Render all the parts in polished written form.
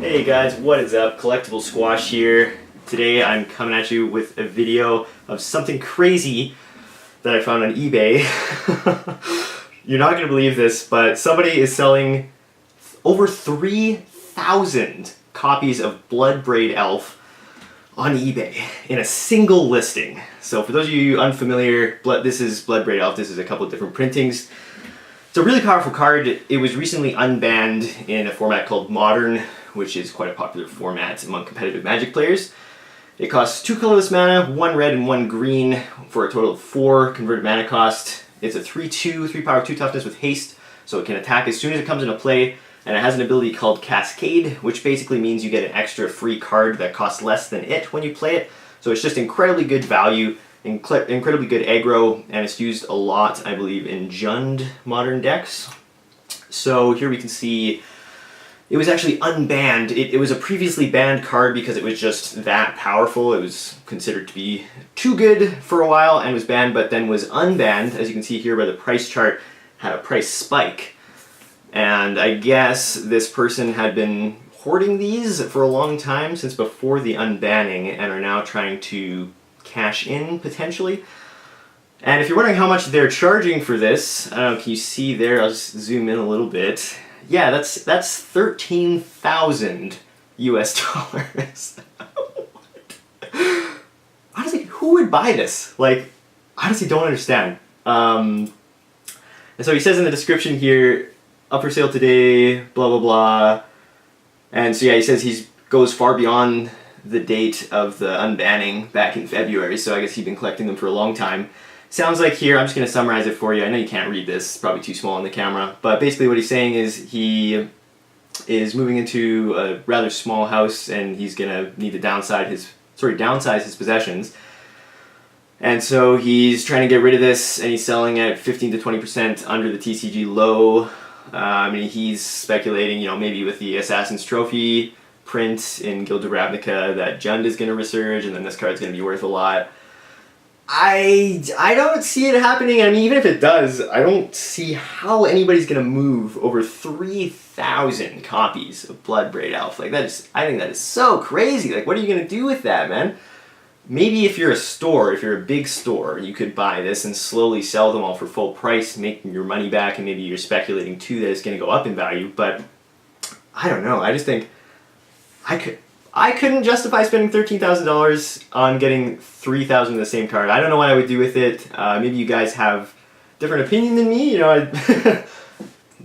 Hey guys, what is up? Collectible Squash here. Today I'm coming at you with a video of something crazy that I found on eBay. You're not going to believe this, but somebody is selling over 3,000 copies of Bloodbraid Elf on eBay in a single listing. So for those of you unfamiliar, this is Bloodbraid Elf. This is a couple of different printings. It's a really powerful card. It was recently unbanned in a format called Modern, which is quite a popular format among competitive Magic players. It costs 2 colorless mana, 1 red and 1 green, for a total of 4 converted mana cost. It's a 3/2, 3 power, 2 toughness with haste, so it can attack as soon as it comes into play, and it has an ability called Cascade, which basically means you get an extra free card that costs less than it when you play it. So it's just incredibly good value, incredibly good aggro, and it's used a lot, I believe, in Jund Modern decks. So here we can see it was actually unbanned. It was a previously banned card because it was just that powerful. It was considered to be too good for a while and was banned, but then was unbanned. As you can see here by the price chart, had a price spike. And I guess this person had been hoarding these for a long time, since before the unbanning, and are now trying to cash in, potentially. And if you're wondering how much they're charging for this, I don't know, can you see there? I'll just zoom in a little bit. Yeah, that's 13,000 US dollars. Honestly, who would buy this? Like, honestly, don't understand. And so he says in the description here, up for sale today, blah blah blah. And so yeah, he says he goes far beyond the date of the unbanning back in February, so I guess he's been collecting them for a long time. Sounds like here, I'm just going to summarize it for you. I know you can't read this, it's probably too small on the camera, but basically what he's saying is he is moving into a rather small house and he's going to need to downsize his possessions. And so he's trying to get rid of this, and he's selling at 15 to 20% under the TCG low. I mean, he's speculating, you know, maybe with the Assassin's Trophy print in Guild of Ravnica that Jund is going to resurge, and then this card's going to be worth a lot. I don't see it happening. I mean, even if it does, I don't see how anybody's going to move over 3,000 copies of Bloodbraid Elf. Like, I think that is so crazy. Like, what are you going to do with that, man? Maybe if you're a store, if you're a big store, you could buy this and slowly sell them all for full price, making your money back, and maybe you're speculating too that it's going to go up in value, but I don't know. I just think I couldn't justify spending $13,000 on getting 3,000 of the same card. I don't know what I would do with it. Maybe you guys have different opinion than me. You know, I'd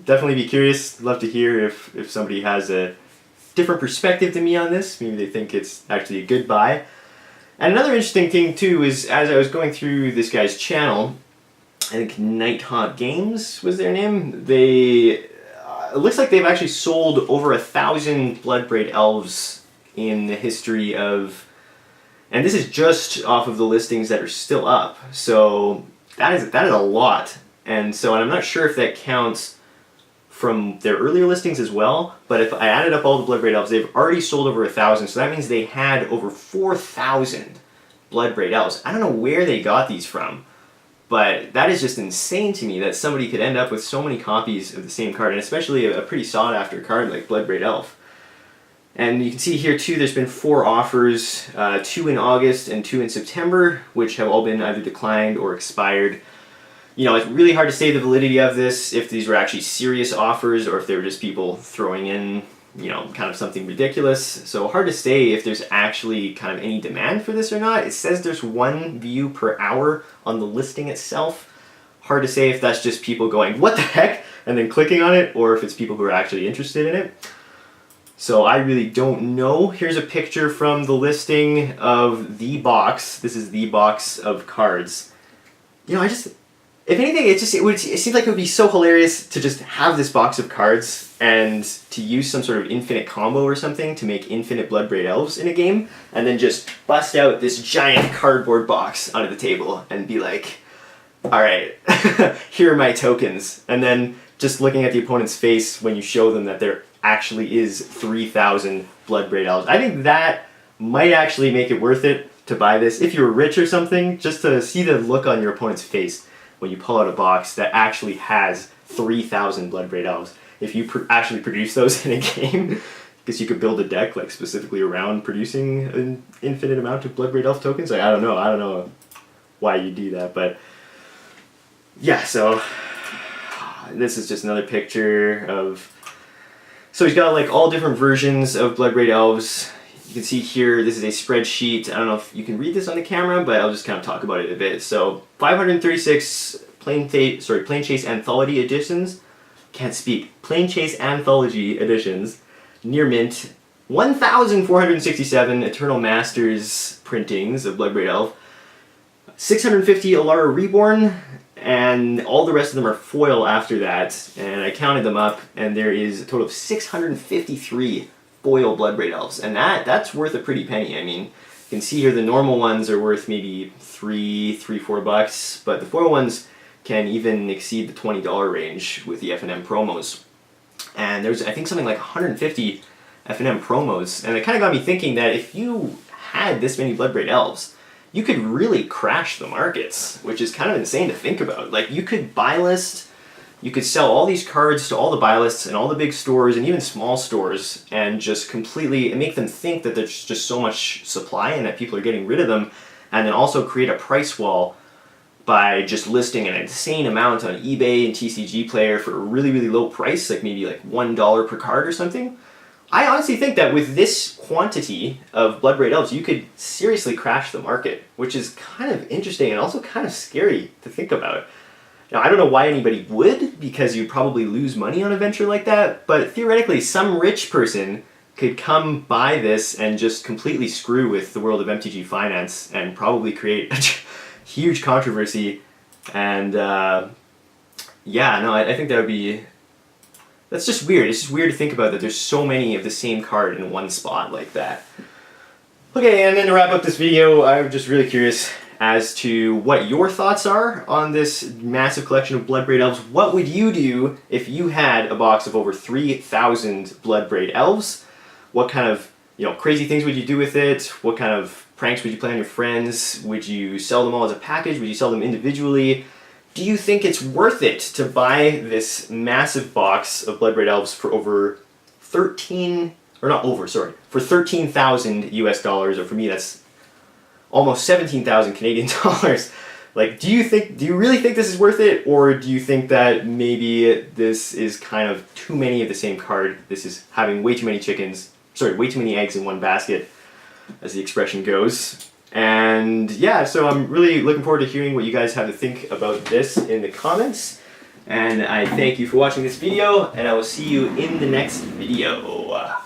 definitely be curious. Love to hear if somebody has a different perspective than me on this. Maybe they think it's actually a good buy. And another interesting thing too is, as I was going through this guy's channel, I think Nighthawk Games was their name. It looks like they've actually sold over 1,000 Bloodbraid Elves in the history of, and this is just off of the listings that are still up. So that is a lot. And I'm not sure if that counts from their earlier listings as well, but if I added up all the Bloodbraid Elves, they've already sold over 1,000, so that means they had over 4,000 Bloodbraid Elves. I don't know where they got these from, but that is just insane to me that somebody could end up with so many copies of the same card, and especially a pretty sought after card like Bloodbraid Elf. And you can see here too, there's been 4 offers, 2 in August and 2 in September, which have all been either declined or expired. You know, it's really hard to say the validity of this, if these were actually serious offers or if they were just people throwing in, you know, kind of something ridiculous. So hard to say if there's actually kind of any demand for this or not. It says there's 1 view per hour on the listing itself. Hard to say if that's just people going, what the heck, and then clicking on it, or if it's people who are actually interested in it. So I really don't know. Here's a picture from the listing of the box. This is the box of cards. You know, if anything, it seems like it would be so hilarious to just have this box of cards and to use some sort of infinite combo or something to make infinite Bloodbraid Elves in a game, and then just bust out this giant cardboard box onto the table and be like, alright, here are my tokens. And then just looking at the opponent's face when you show them that there actually is 3,000 Bloodbraid Elves. I think that might actually make it worth it to buy this. If you're rich or something, just to see the look on your opponent's face when you pull out a box that actually has 3,000 Bloodbraid Elves. If you actually produce those in a game, guess you could build a deck like specifically around producing an infinite amount of Bloodbraid Elf tokens. Like, I don't know why you do that, but yeah. So this is just another picture of. So he's got like all different versions of Bloodbraid Elves. You can see here, this is a spreadsheet. I don't know if you can read this on the camera, but I'll just kind of talk about it a bit. So 536 Plane Chase Anthology editions. Can't speak. Plane Chase Anthology editions. Near mint. 1,467 Eternal Masters printings of Bloodbraid Elf. 650 Alara Reborn. And all the rest of them are foil after that. And I counted them up, and there is a total of 653 foil Bloodbraid Elves, and that's worth a pretty penny. I mean, you can see here the normal ones are worth maybe $4, but the foil ones can even exceed the $20 range with the F&M promos. And there's, I think, something like 150 F&M promos, and it kind of got me thinking that if you had this many Bloodbraid Elves, you could really crash the markets, which is kind of insane to think about. Like, you could buy list. You could sell all these cards to all the buy lists and all the big stores and even small stores and just completely make them think that there's just so much supply and that people are getting rid of them, and then also create a price wall by just listing an insane amount on eBay and TCG Player for a really, really low price, like maybe like $1 per card or something. I honestly think that with this quantity of Bloodbraid Elves, you could seriously crash the market, which is kind of interesting and also kind of scary to think about. Now, I don't know why anybody would, because you'd probably lose money on a venture like that, but theoretically, some rich person could come buy this and just completely screw with the world of MTG finance and probably create a huge controversy. And yeah, no, I think that would be... That's just weird. It's just weird to think about that there's so many of the same card in one spot like that. Okay, and then to wrap up this video, I'm just really curious as to what your thoughts are on this massive collection of Bloodbraid Elves. What would you do if you had a box of over 3,000 Bloodbraid Elves? What kind of crazy things would you do with it? What kind of pranks would you play on your friends? Would you sell them all as a package? Would you sell them individually? Do you think it's worth it to buy this massive box of Bloodbraid Elves for over for 13,000 US dollars, or for me that's almost 17,000 Canadian dollars. Like, do you really think this is worth it, or do you think that maybe this is kind of too many of the same card? This is having way too many way too many eggs in one basket, as the expression goes. And yeah, so I'm really looking forward to hearing what you guys have to think about this in the comments. And I thank you for watching this video, and I will see you in the next video.